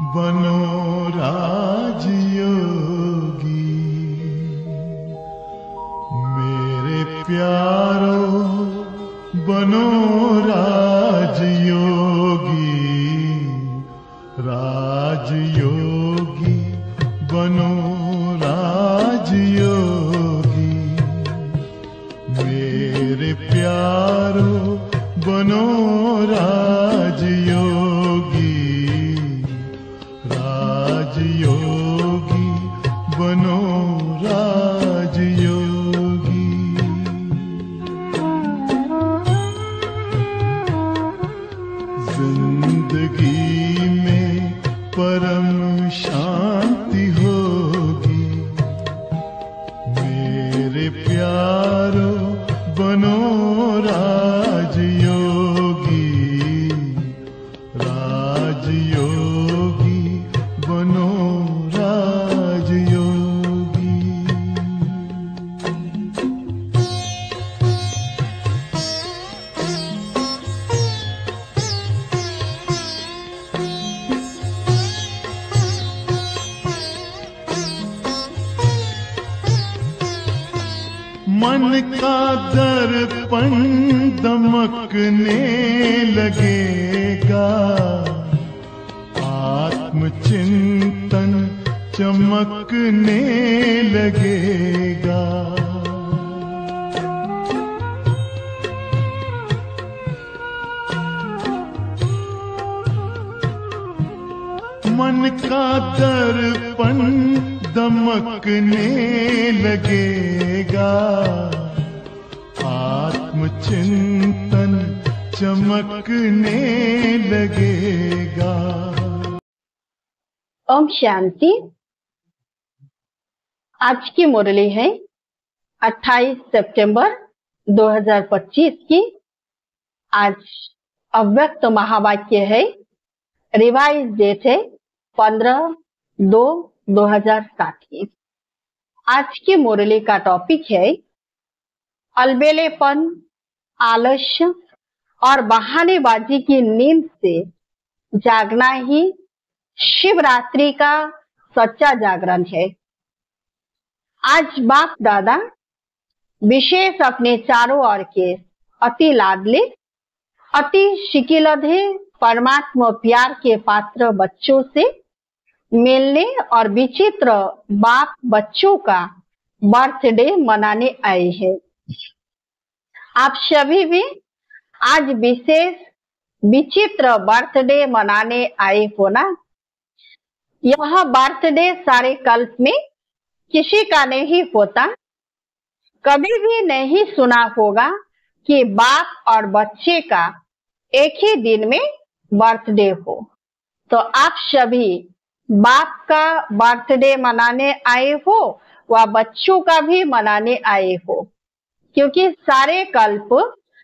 बनो राजयोगी मेरे प्यारो, बनो राजयोगी, राजयोगी बनो राजयोगी मेरे प्यारो, बनो राजयोगी, राजयोगी बनो राजयोगी। जिंदगी में परम शांति होगी मेरे प्यारो, बनो राजयोगी, राजयोगी बनो राजयोगी। मन का दर्पण दमकने लगेगा, आत्मचिंतन चमकने लगेगा। मन का दर्पण दमकने लगेगा, आत्मचिंतन चमकने लगेगा। ओम शांति। आज की मुरली है 28 सितंबर 2025 की। आज अव्यक्त महावाक्य है, रिवाइज डेट है 15/2/2007 की। आज की मुरली का टॉपिक है अलबेलेपन, आलस्य और बहानेबाजी की नींद से जागना ही शिवरात्रि का सच्चा जागरण है। आज बाप दादा विशेष अपने चारों ओर के अति लाडले, अति शिकिलधे परमात्मा प्यार के पात्र बच्चों से मिलने और विचित्र बाप बच्चों का बर्थडे मनाने आए हैं। आप सभी भी आज विशेष विचित्र बर्थडे मनाने आए हो ना। यह बर्थडे सारे कल्प में किसी का नहीं होता। कभी भी नहीं सुना होगा कि बाप और बच्चे का एक ही दिन में बर्थडे हो। तो आप सभी बाप का बर्थडे मनाने आए हो व बच्चों का भी मनाने आए हो, क्योंकि सारे कल्प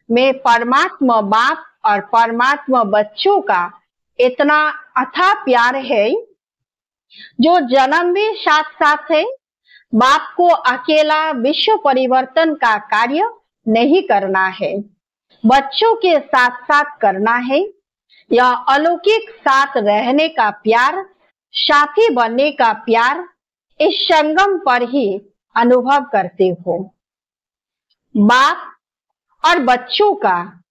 में परमात्मा बाप और परमात्मा बच्चों का इतना अथाह प्यार है, जो जन्म भी साथ साथ है। बाप को अकेला विश्व परिवर्तन का कार्य नहीं करना है, बच्चों के साथ साथ करना है। यह अलौकिक साथ रहने का प्यार, साथी बनने का प्यार इस संगम पर ही अनुभव करते हो। बाप और बच्चों का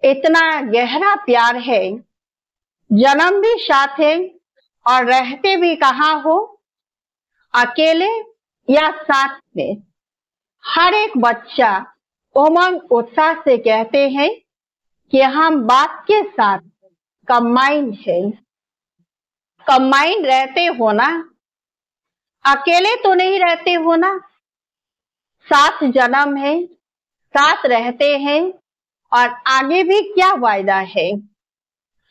इतना गहरा प्यार है, जन्म भी साथ है और रहते भी कहाँ हो, अकेले या साथ में। हर एक बच्चा उमंग उत्साह से कहते हैं कि हम बाप के साथ कंबाइंड है। कंबाइंड रहते हो ना, अकेले तो नहीं रहते हो ना। साथ जन्म है, साथ रहते हैं और आगे भी क्या वायदा है।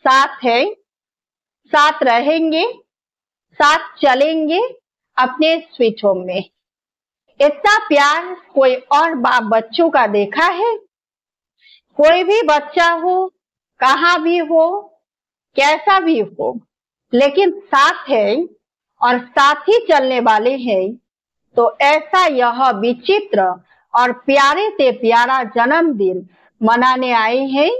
साथ है, साथ रहेंगे, साथ चलेंगे अपने स्वीट होम में। इतना प्यार कोई और बाप बच्चों का देखा है? कोई भी बच्चा हो, कहाँ भी हो, कैसा भी हो, लेकिन साथ है और साथ ही चलने वाले हैं। तो ऐसा यह विचित्र और प्यारे से प्यारा जन्मदिन मनाने आए हैं।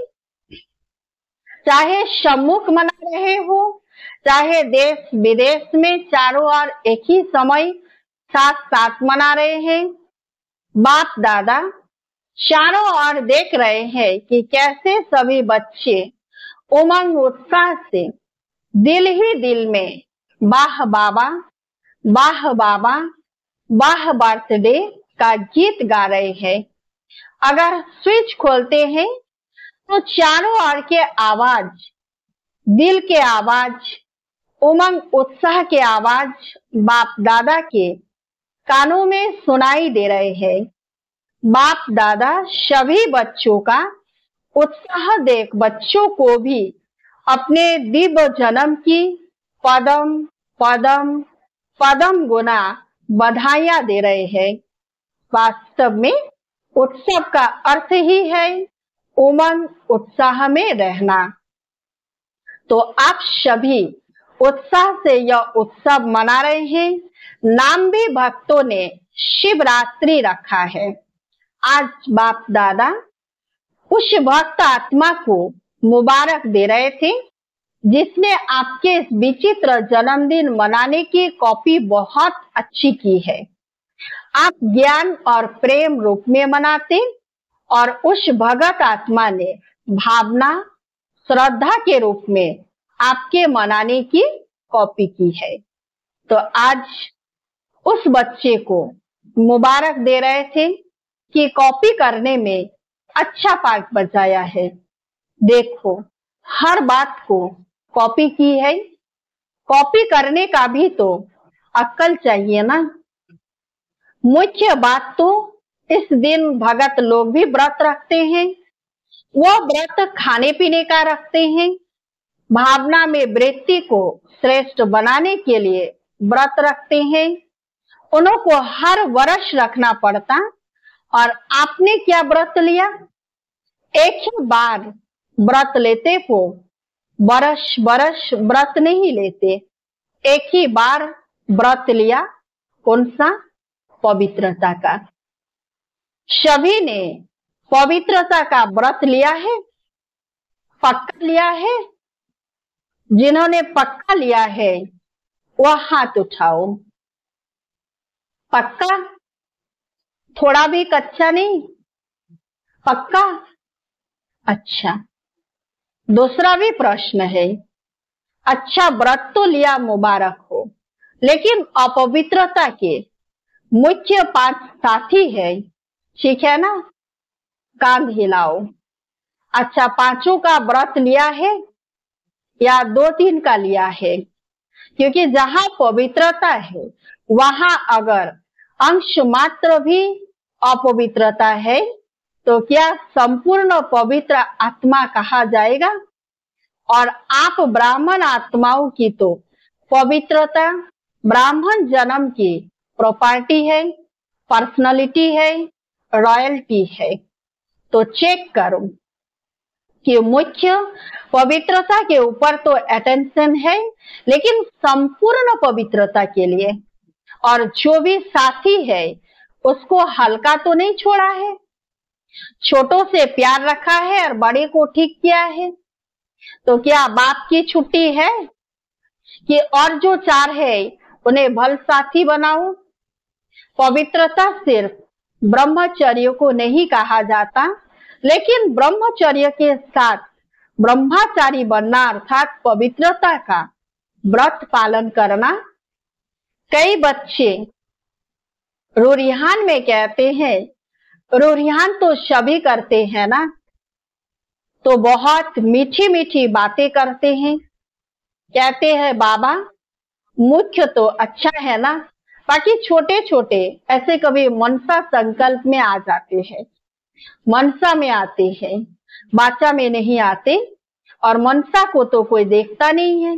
चाहे सम्मुख मना रहे हो चाहे देश विदेश में चारों ओर एक ही समय साथ साथ मना रहे हैं। बाप दादा चारों ओर देख रहे हैं कि कैसे सभी बच्चे उमंग उत्साह से दिल ही दिल में वाह बाबा, वाह बाबा, वाह बर्थडे का गीत गा रहे हैं। अगर स्विच खोलते हैं तो चारों ओर के आवाज, दिल के आवाज, उमंग उत्साह के आवाज बाप दादा के कानों में सुनाई दे रहे हैं। बाप दादा सभी बच्चों का उत्साह देख बच्चों को भी अपने दिव्य जन्म की पदम पदम पदम गुना बधाइयां दे रहे हैं। वास्तव में उत्सव का अर्थ ही है उमंग उत्साह में रहना। तो आप सभी उत्साह से यह उत्सव मना रहे हैं। नाम भी भक्तों ने शिवरात्रि रखा है। आज बाप दादा उस भक्त आत्मा को मुबारक दे रहे थे जिसने आपके इस विचित्र जन्मदिन मनाने की कॉपी बहुत अच्छी की है। आप ज्ञान और प्रेम रूप में मनाते और उस भगत आत्मा ने भावना श्रद्धा के रूप में आपके मनाने की कॉपी की है। तो आज उस बच्चे को मुबारक दे रहे थे कि कॉपी करने में अच्छा पार्ट बजाया है। देखो, हर बात को कॉपी की है। कॉपी करने का भी तो अक्ल चाहिए ना। मुख्य बात तो इस दिन भगत लोग भी व्रत रखते हैं। वो व्रत खाने पीने का रखते हैं। भावना में वृत्ति को श्रेष्ठ बनाने के लिए व्रत रखते हैं। उन्हों को हर वर्ष रखना पड़ता। और आपने क्या व्रत लिया? एक ही बार व्रत लेते हो, बरस बरस व्रत नहीं लेते। एक ही बार व्रत लिया। कौन सा? पवित्रता का। सभी ने पवित्रता का व्रत लिया है, पक्का लिया है। जिन्होंने पक्का लिया है वह हाथ उठाओ। पक्का? थोड़ा भी कच्चा नहीं, पक्का? अच्छा, दूसरा भी प्रश्न है। अच्छा, व्रत तो लिया, मुबारक हो, लेकिन अपवित्रता के मुख्य 5 साथी है, ठीक है ना? कांध हिलाओ। अच्छा, 5 का व्रत लिया है या 2-3 का लिया है? क्योंकि जहां पवित्रता है वहां अगर अंश मात्र भी अपवित्रता है तो क्या संपूर्ण पवित्र आत्मा कहा जाएगा? और आप ब्राह्मण आत्माओं की तो पवित्रता ब्राह्मण जन्म की प्रॉपर्टी है, पर्सनालिटी है, रॉयल्टी है। तो चेक करो कि मुख्य पवित्रता के ऊपर तो अटेंशन है, लेकिन संपूर्ण पवित्रता के लिए और जो भी साथी है उसको हल्का तो नहीं छोड़ा है। छोटों से प्यार रखा है और बड़े को ठीक किया है। तो क्या बाप की छुट्टी है कि और जो 4 है उन्हें भल साथी बनाओ? पवित्रता सिर्फ ब्रह्मचर्य को नहीं कहा जाता, लेकिन ब्रह्मचर्य के साथ ब्रह्मचारी बनना अर्थात पवित्रता का व्रत पालन करना। कई बच्चे रूरिहान में कहते हैं, रूरिहान तो सभी करते हैं ना, तो बहुत मीठी मीठी बातें करते हैं। कहते हैं बाबा मुख्य तो अच्छा है ना, बाकी छोटे छोटे ऐसे कभी मनसा संकल्प में आ जाते हैं, मनसा में आते हैं, बाचा में नहीं आते। और मनसा को तो कोई देखता नहीं है।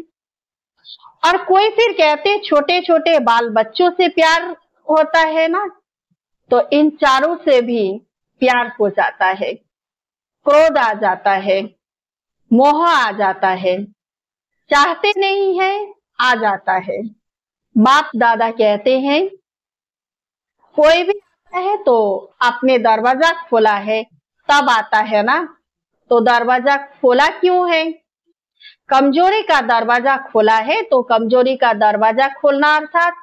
और कोई फिर कहते छोटे छोटे बाल बच्चों से प्यार होता है ना, तो इन चारों से भी प्यार हो जाता है, क्रोध आ जाता है, मोह आ जाता है, चाहते नहीं है, आ जाता है। बाप दादा कहते हैं कोई भी आता है तो आपने दरवाजा खोला है तब आता है ना, तो दरवाजा खोला क्यों है? कमजोरी का दरवाजा खोला है, तो कमजोरी का दरवाजा खोलना अर्थात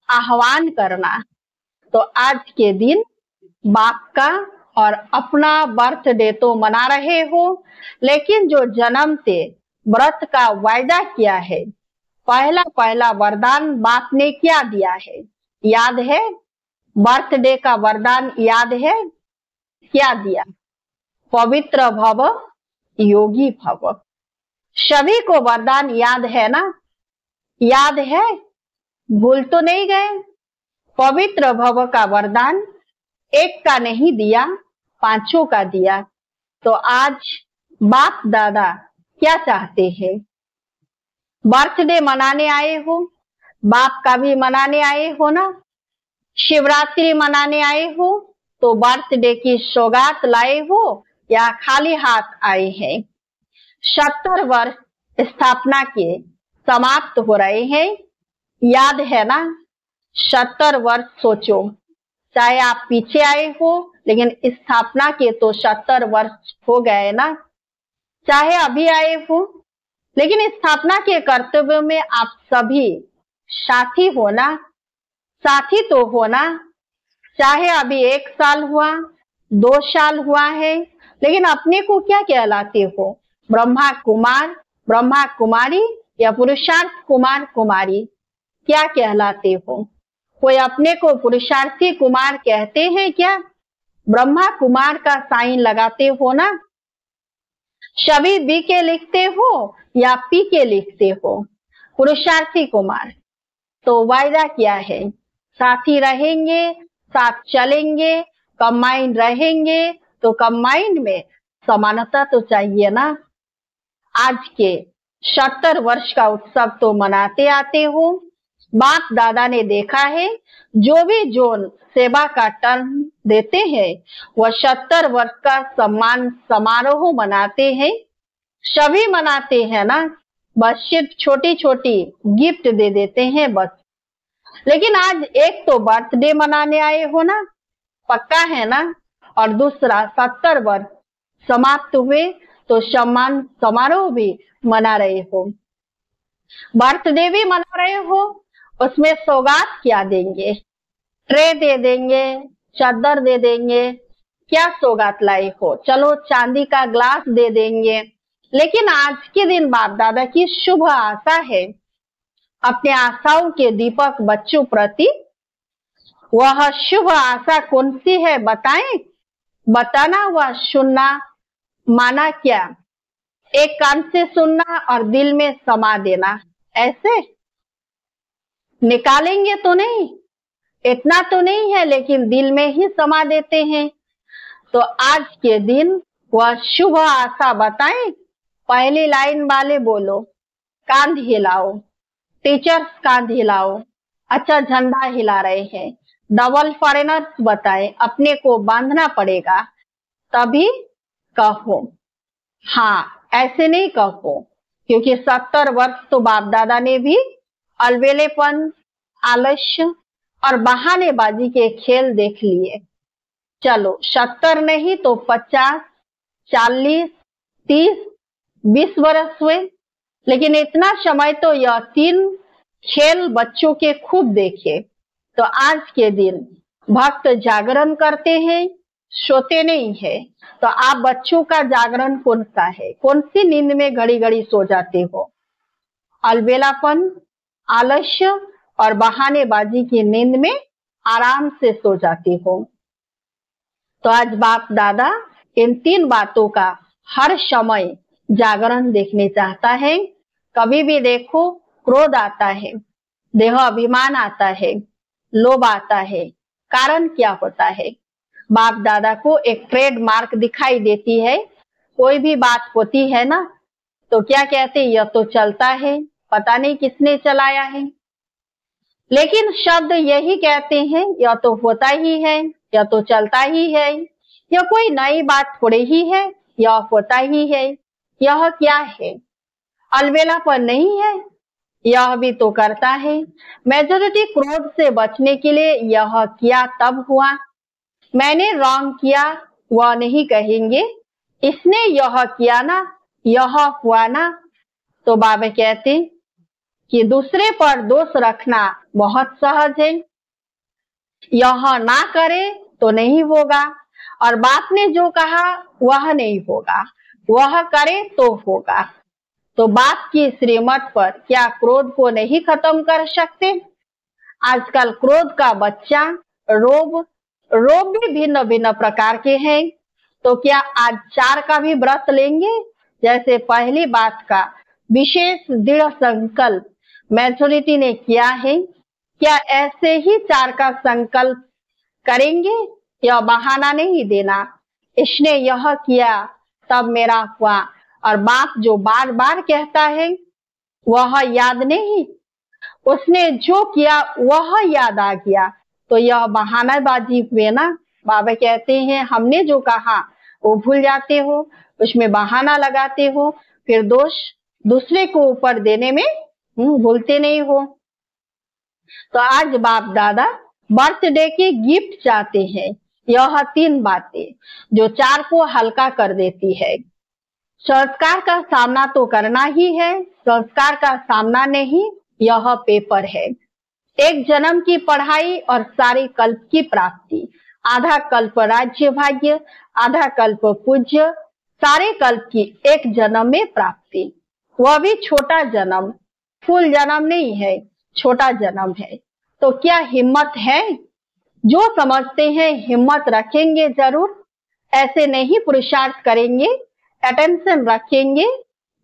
आह्वान करना। तो आज के दिन बाप का और अपना बर्थडे तो मना रहे हो, लेकिन जो जन्म से व्रत का वायदा किया है, पहला पहला वरदान बाप ने क्या दिया है याद है? बर्थडे का वरदान याद है? क्या दिया? पवित्र भव, योगी भव। सभी को वरदान याद है ना? याद है? भूल तो नहीं गए? पवित्र भव का वरदान एक का नहीं दिया, पांचों का दिया। तो आज बाप दादा क्या चाहते हैं? बर्थडे मनाने आए हो, बाप का भी मनाने आए हो ना? शिवरात्रि मनाने आए हो, तो बर्थडे की सौगात लाए हो या खाली हाथ आए हैं? 70 वर्ष स्थापना के समाप्त हो रहे हैं, याद है ना? 70 वर्ष सोचो, चाहे आप पीछे आए हो, लेकिन स्थापना के तो 70 वर्ष हो गए ना। चाहे अभी आए हो, लेकिन स्थापना के कर्तव्य में आप सभी साथी हो ना? साथी तो हो ना? चाहे अभी 1 साल हुआ, 2 साल हुआ है, लेकिन अपने को क्या कहलाते हो? ब्रह्मा कुमार, ब्रह्मा कुमारी या पुरुषार्थ कुमार कुमारी, क्या कहलाते हो? कोई अपने को पुरुषार्थी कुमार कहते हैं क्या? ब्रह्मा कुमार का साइन लगाते हो ना? सभी बी के लिखते हो या पी के लिखते हो? पुरुषार्थी कुमार। तो वायदा क्या है? साथी रहेंगे, साथ चलेंगे, कंबाइंड रहेंगे, तो कंबाइंड में समानता तो चाहिए ना। आज के 70 वर्ष का उत्सव तो मनाते आते हो। बाप दादा ने देखा है, जो भी जोन सेवा का टर्न देते हैं, वह 70 वर्ष का सम्मान समारोह मनाते हैं। सभी मनाते हैं ना, बस सिर्फ छोटी छोटी गिफ्ट दे देते हैं बस। लेकिन आज एक तो बर्थडे मनाने आए हो ना, पक्का है ना? और दूसरा 70 वर्ष समाप्त हुए तो सम्मान समारोह भी मना रहे हो। बर्थडे भी मना रहे हो, उसमें सौगात क्या देंगे? ट्रे दे देंगे, चादर दे देंगे, क्या सौगात लाए हो? चलो चांदी का ग्लास दे देंगे। लेकिन आज के दिन बाप दादा की शुभ आशा है, अपने आशाओं के दीपक बच्चों प्रति। वह शुभ आशा कौन सी है बताएं? बताना, वह सुनना माना क्या? एक कान से सुनना और दिल में समा देना, ऐसे निकालेंगे तो नहीं, इतना तो नहीं है, लेकिन दिल में ही समा देते हैं। तो आज के दिन वह शुभ आशा बताएं। पहली लाइन वाले बोलो, कांध हिलाओ। टीचर्स कांध हिलाओ, अच्छा झंडा हिला रहे हैं। डबल फॉरेनर्स बताएं, अपने को बांधना पड़ेगा तभी कहो। हाँ, ऐसे नहीं कहो, क्योंकि 70 वर्ष तो बाप दादा ने भी अलबेलेपन, आलस्य और बहानेबाजी के खेल देख लिए। चलो 70 नहीं तो 50, 40, 30, 20 वर्ष हुए, लेकिन इतना समय तो यह 3 खेल बच्चों के खूब देखे। तो आज के दिन भक्त जागरण करते हैं, सोते नहीं है। तो आप बच्चों का जागरण कौन सा है? कौन सी नींद में घड़ी घड़ी सो जाते हो? अलबेलापन, आलस्य और बहानेबाजी की नींद में आराम से सो जाते हो। तो आज बाप दादा इन 3 बातों का हर समय जागरण देखने चाहता है। कभी भी देखो, क्रोध आता है, देह अभिमान आता है, लोभ आता है, कारण क्या होता है? बाप दादा को एक ट्रेडमार्क दिखाई देती है। कोई भी बात होती है ना, तो क्या कहते हैं? यह तो चलता है, पता नहीं किसने चलाया है। लेकिन शब्द यही कहते हैं, यह तो होता ही है, यह तो चलता ही है, यह कोई नई बात थोड़ी ही है, यह होता ही है। यह क्या है? अलबेलापन नहीं है, यह भी तो करता है। मेजॉरिटी क्रोध से बचने के लिए यह किया तब हुआ। मैंने रॉन्ग किया वह नहीं कहेंगे, इसने यह किया ना, यह हुआ ना। तो बाबा कहते कि दूसरे पर दोष रखना बहुत सहज है, यह ना करे तो नहीं होगा, और बाप ने जो कहा वह नहीं होगा, वह करे तो होगा। तो बाप की श्रीमत पर क्या क्रोध को नहीं खत्म कर सकते? आजकल क्रोध का बच्चा रोग भी भिन्न भिन्न प्रकार के हैं। तो क्या आज 4 का भी व्रत लेंगे? जैसे पहली बात का विशेष दृढ़ संकल्प मैच्योरिटी ने किया है, क्या ऐसे ही 4 का संकल्प करेंगे? यह बहाना नहीं देना, इसने यह किया तब मेरा हुआ, और बाप जो बार बार कहता है वह याद नहीं, उसने जो किया वह याद आ गया, तो यह बहानाबाजी हुए ना। बाबा कहते हैं हमने जो कहा वो भूल जाते हो, उसमें बहाना लगाते हो, फिर दोष दूसरे को ऊपर देने में भूलते नहीं हो। तो आज बाप दादा बर्थडे के गिफ्ट चाहते हैं। यह 3 बातें जो 4 को हल्का कर देती है। संस्कार का सामना तो करना ही है, संस्कार का सामना नहीं, यह पेपर है। एक जन्म की पढ़ाई और सारे कल्प की प्राप्ति, आधा कल्प राज्य भाग्य, आधा कल्प पूज्य, सारे कल्प की एक जन्म में प्राप्ति, वह भी छोटा जन्म, फुल जन्म नहीं है, छोटा जन्म है। तो क्या हिम्मत है? जो समझते हैं हिम्मत रखेंगे जरूर, ऐसे नहीं पुरुषार्थ करेंगे, अटेंशन रखेंगे,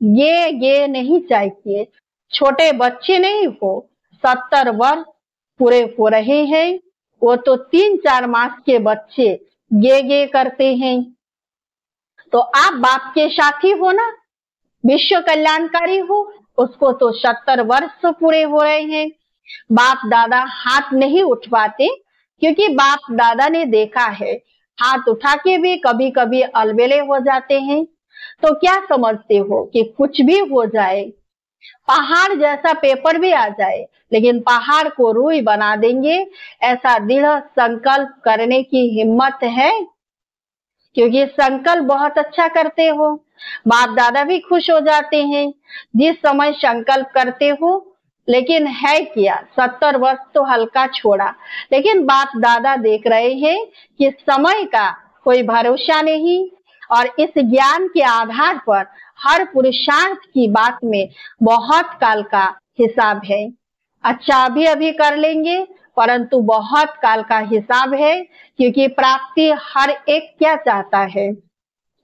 ये नहीं चाहिए। छोटे बच्चे नहीं हो, 70 वर्ष पूरे हो रहे हैं, वो तो 3-4 मास के बच्चे गे करते हैं। तो आप बाप के साथी हो ना, विश्व कल्याणकारी हो, उसको तो 70 वर्ष पूरे हो रहे हैं। बाप दादा हाथ नहीं उठवाते, क्योंकि बाप दादा ने देखा है हाथ उठा के भी कभी कभी अलबेले हो जाते हैं। तो क्या समझते हो कि कुछ भी हो जाए, पहाड़ जैसा पेपर भी आ जाए, लेकिन पहाड़ को रूई बना देंगे, ऐसा दृढ़ संकल्प करने की हिम्मत है? क्योंकि संकल्प बहुत अच्छा करते हो, बाप दादा भी खुश हो जाते हैं जिस समय संकल्प करते हो। लेकिन है क्या, 70 वर्ष तो हल्का छोड़ा, लेकिन बाप दादा देख रहे हैं कि समय का कोई भरोसा नहीं, और इस ज्ञान के आधार पर हर पुरुषार्थ की बात में बहुत काल का हिसाब है। अच्छा अभी कर लेंगे, परंतु बहुत काल का हिसाब है, क्योंकि प्राप्ति हर एक क्या चाहता है।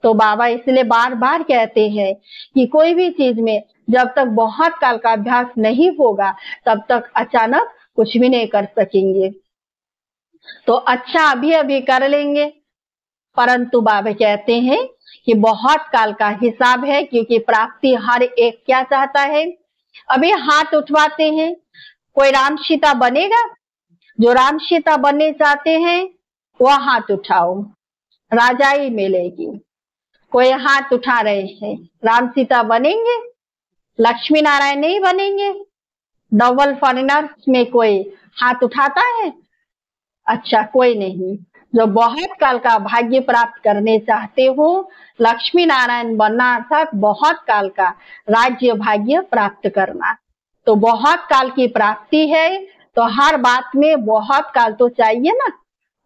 तो बाबा इसलिए बार बार कहते हैं कि कोई भी चीज में जब तक बहुत काल का अभ्यास नहीं होगा, तब तक अचानक कुछ भी नहीं कर सकेंगे। तो अच्छा अभी कर लेंगे, परंतु बाबा कहते हैं कि बहुत काल का हिसाब है, क्योंकि प्राप्ति हर एक क्या चाहता है। अभी हाथ उठवाते हैं, कोई राम सीता बनेगा? जो राम सीता बनने चाहते हैं वह हाथ उठाओ, राजाई मिलेगी। कोई हाथ उठा रहे हैं, राम सीता बनेंगे? लक्ष्मी नारायण नहीं बनेंगे? डबल फॉरेनर्स में कोई हाथ उठाता है? अच्छा कोई नहीं। जो बहुत काल का भाग्य प्राप्त करने चाहते हो, लक्ष्मी नारायण बनना अर्थात बहुत काल का राज्य भाग्य प्राप्त करना, तो बहुत काल की प्राप्ति है, तो हर बात में बहुत काल तो चाहिए ना।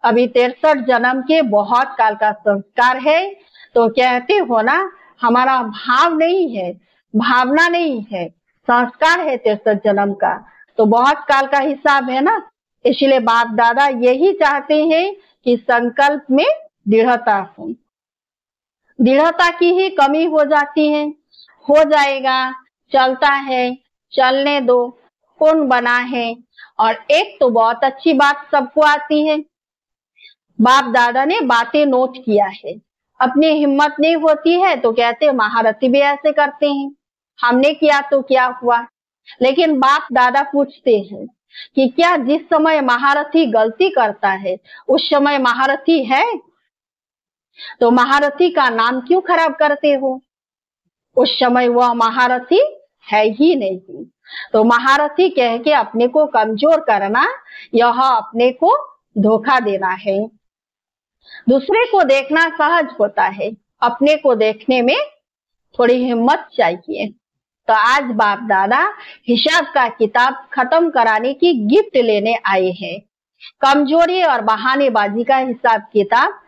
अभी 63 जन्म के बहुत काल का संस्कार है, तो कहते हो ना हमारा भाव नहीं है, भावना नहीं है, संस्कार है 63 जन्म का, तो बहुत काल का हिसाब है ना। इसलिए बाप दादा यही चाहते हैं कि संकल्प में दृढ़ता हो। दृढ़ता की ही कमी हो जाती है, हो जाएगा, चलता है, चलने दो, कौन बना है। और एक तो बहुत अच्छी बात सबको आती है, बाप दादा ने बातें नोट किया है, अपनी हिम्मत नहीं होती है तो कहते महारथी भी ऐसे करते हैं, हमने किया तो क्या हुआ। लेकिन बाप दादा पूछते हैं कि क्या जिस समय महारथी गलती करता है उस समय महारथी है? तो महारथी का नाम क्यों खराब करते हो? उस समय वह महारथी है ही नहीं। तो महारथी कह के अपने को कमजोर करना, यह अपने को धोखा देना है। दूसरे को देखना सहज होता है, अपने को देखने में थोड़ी हिम्मत चाहिए। तो आज बाप दादा हिसाब का किताब खत्म कराने की गिफ्ट लेने आए हैं। कमजोरी और बहानेबाजी का हिसाब किताब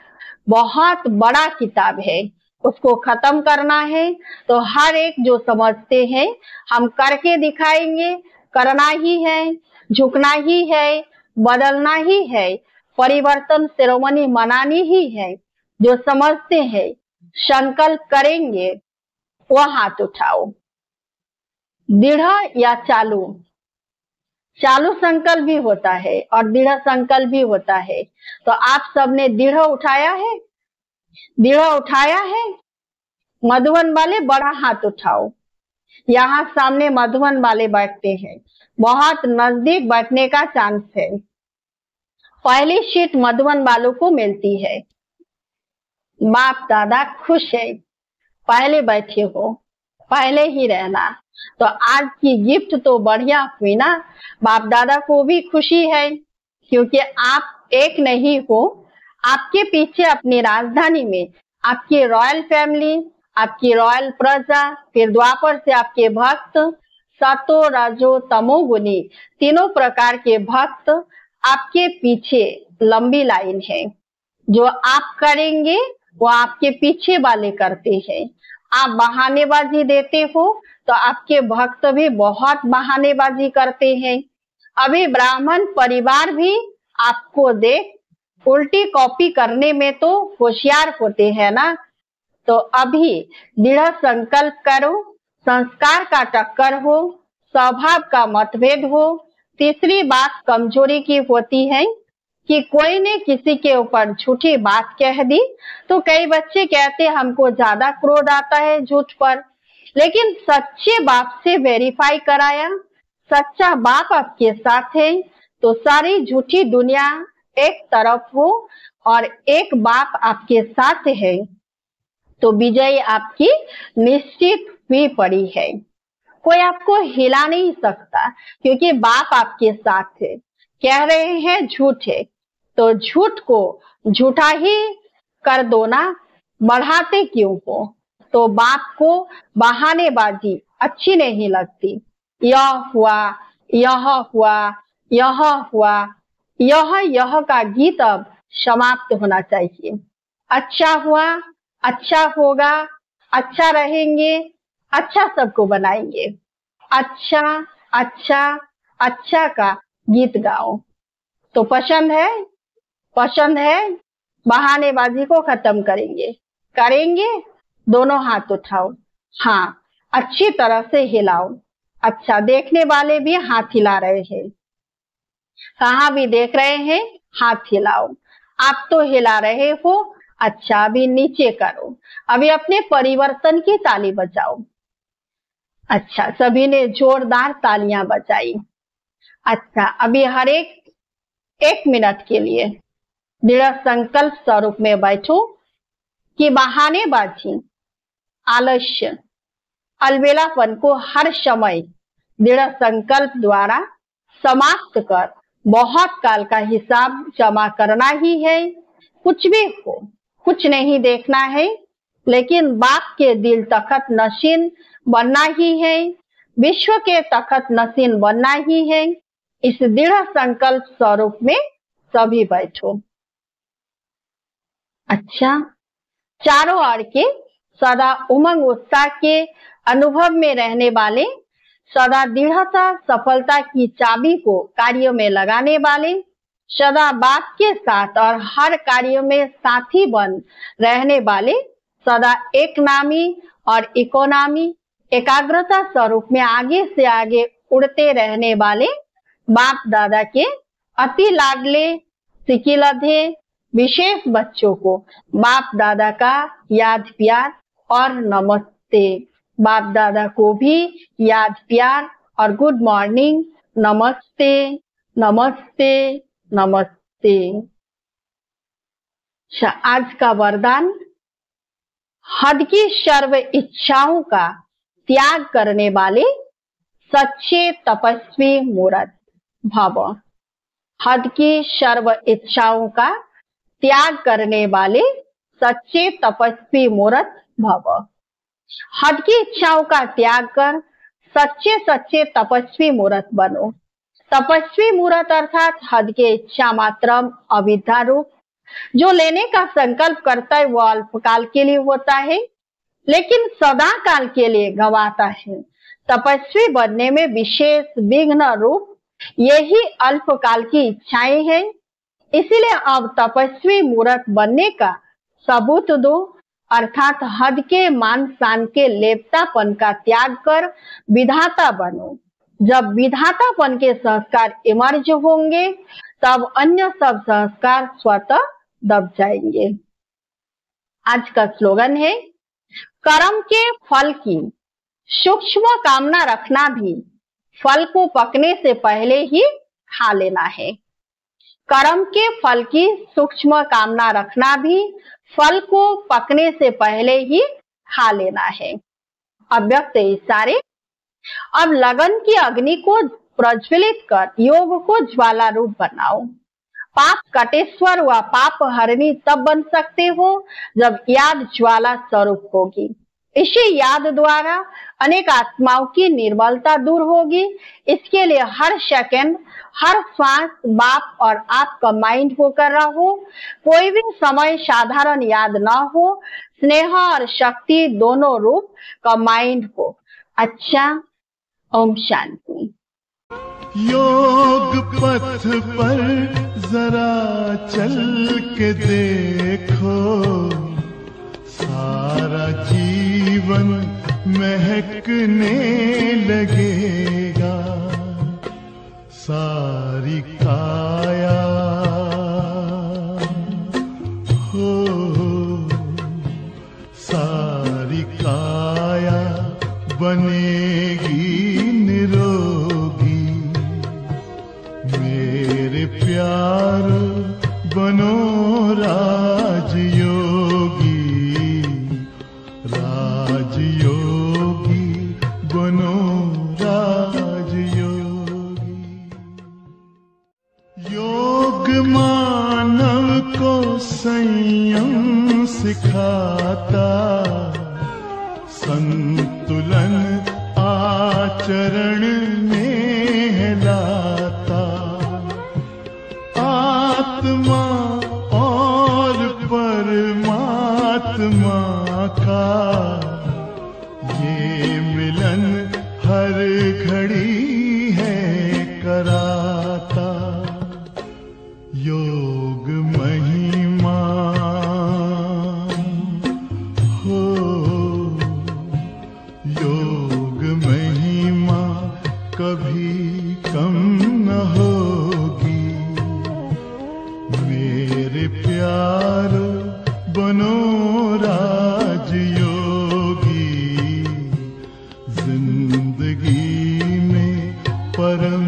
बहुत बड़ा किताब है, उसको खत्म करना है। तो हर एक जो समझते हैं हम करके दिखाएंगे, करना ही है, झुकना ही है, बदलना ही है, परिवर्तन सेरेमनी मनानी ही है। जो समझते हैं संकल्प करेंगे वो हाथ उठाओ। दृढ़ या चालू, चालू संकल्प भी होता है और दृढ़ संकल्प भी होता है। तो आप सबने दृढ़ उठाया है, दृढ़ उठाया है। मधुबन वाले बड़ा हाथ उठाओ। यहाँ सामने मधुबन वाले बैठते हैं, बहुत नजदीक बैठने का चांस है। पहली सीट मधुबन वालों को मिलती है। बाप दादा खुश है, पहले बैठे हो, पहले ही रहना। तो आज की गिफ्ट तो बढ़िया हुई ना। बाप दादा को भी खुशी है क्योंकि आप एक नहीं हो, आपके पीछे अपनी राजधानी में आपकी रॉयल फैमिली, आपकी रॉयल प्रजा, फिर द्वापर से आपके भक्त, सतो रजो तमो गुनी तीनों प्रकार के भक्त आपके पीछे लंबी लाइन है। जो आप करेंगे वो आपके पीछे वाले करते हैं। आप बहानेबाजी देते हो तो आपके भक्त भी बहुत बहानेबाजी करते हैं। अभी ब्राह्मण परिवार भी आपको देख उल्टी कॉपी करने में तो होशियार होते हैं ना। तो अभी दृढ़ संकल्प करो, संस्कार का टक्कर हो, स्वभाव का मतभेद हो। तीसरी बात कमजोरी की होती है कि कोई ने किसी के ऊपर झूठी बात कह दी तो कई बच्चे कहते हमको ज्यादा क्रोध आता है झूठ पर, लेकिन सच्चे बाप से वेरीफाई कराया, सच्चा बाप आपके साथ है तो सारी झूठी दुनिया एक तरफ हो और एक बाप आपके साथ है तो विजय आपकी निश्चित हुई पड़ी है। कोई आपको हिला नहीं सकता क्योंकि बाप आपके साथ है। कह रहे हैं झूठ है तो झूठ को झूठा ही कर दो ना, बढ़ाते क्यों हो। तो बाप को बहानेबाजी अच्छी नहीं लगती। यह हुआ, यह हुआ, यह हुआ, यह का गीत अब समाप्त होना चाहिए। अच्छा हुआ, अच्छा होगा, अच्छा रहेंगे, अच्छा सबको बनाएंगे। अच्छा अच्छा अच्छा का गीत गाओ। तो पसंद है, पसंद है। बहानेबाजी को खत्म करेंगे, करेंगे। दोनों हाथ उठाओ, हाँ अच्छी तरह से हिलाओ। अच्छा, देखने वाले भी हाथ हिला रहे हैं, कहाँ भी देख रहे हैं हाथ हिलाओ। आप तो हिला रहे हो, अच्छा अभी नीचे करो। अभी अपने परिवर्तन की ताली बजाओ। अच्छा, सभी ने जोरदार तालियां बजाई। अच्छा, अभी हर एक मिनट के लिए दृढ़ संकल्प स्वरूप में बैठो कि बहानेबाजी, आलस्य, अलबेलापन को हर समय दृढ़ संकल्प द्वारा समाप्त कर बहुत काल का हिसाब जमा करना ही है। कुछ भी हो, कुछ नहीं देखना है, लेकिन बाप के दिल तखत नशीन बनना ही है, विश्व के तखत नशीन बनना ही है। इस दृढ़ संकल्प स्वरूप में सभी बैठो। अच्छा, चारों ओर के सदा उमंग उत्साह के अनुभव में रहने वाले, सदा दृढ़ता सफलता की चाबी को कार्यों में लगाने वाले, सदा बाप के साथ और हर कार्य में साथी बन रहने वाले, सदा एक नामी और इकोनामी एकाग्रता स्वरूप में आगे से आगे उड़ते रहने वाले बाप दादा के अति लाडले सिकिलधे विशेष बच्चों को बाप दादा का याद प्यार और नमस्ते। बाप दादा को भी याद प्यार और गुड मॉर्निंग, नमस्ते नमस्ते नमस्ते। आज का वरदान, हद की सर्व इच्छाओं का त्याग करने वाले सच्चे तपस्वी मूर्त भव। हद की सर्व इच्छाओं का त्याग करने वाले सच्चे तपस्वी मूर्त भव। हद की इच्छाओं का त्याग कर सच्चे सच्चे तपस्वी मूर्त बनो। तपस्वी मूर्त अर्थात हद के इच्छा मात्रम अविद्या रूप। जो लेने का संकल्प करता है वो अल्पकाल के लिए होता है, लेकिन सदा काल के लिए गंवाता है। तपस्वी बनने में विशेष विघ्न रूप यही अल्पकाल की इच्छाएं हैं। इसीलिए अब तपस्वी मूर्त बनने का सबूत दो, अर्थात हद के मान शान के लेपतापन का त्याग कर विधाता बनो। जब विधातापन के संस्कार इमर्ज होंगे तब अन्य सब संस्कार स्वतः दब जाएंगे। आज का स्लोगन है, कर्म के फल की सूक्ष्म कामना रखना भी फल को पकने से पहले ही खा लेना है। कर्म के फल की सूक्ष्म कामना रखना भी फल को पकने से पहले ही खा लेना है। अव्यक्त इशारे। अब लगन की अग्नि को प्रज्वलित कर योग को ज्वाला रूप बनाओ। पाप कटेश्वर व पाप हरणी तब बन सकते हो जब याद ज्वाला स्वरूप होगी। इसी याद द्वारा अनेक आत्माओं की निर्मलता दूर होगी। इसके लिए हर सेकंड हर श्वास बाप और आप का माइंड होकर रहो। कोई भी समय साधारण याद ना हो, स्नेह और शक्ति दोनों रूप का माइंड हो। अच्छा, ओम शांति। योग पथ पर जरा चल के देखो, सारा जीवन महकने लगेगा। सारी काया हो, सारी काया बनेगी निरोगी। मेरे प्यार बनो राजयोगी, राजयोगी बनो राजयोगी। योग मानव को संयम सिखाता, संतुलन आचरण में लाता। आत्मा और परमात्मा का ये मिलन हर घड़ी है कराता। योग महिमा हो, योग महिमा कभी कम न होगी। मेरे प्यार बनो राजयोगी, जिंदगी में परम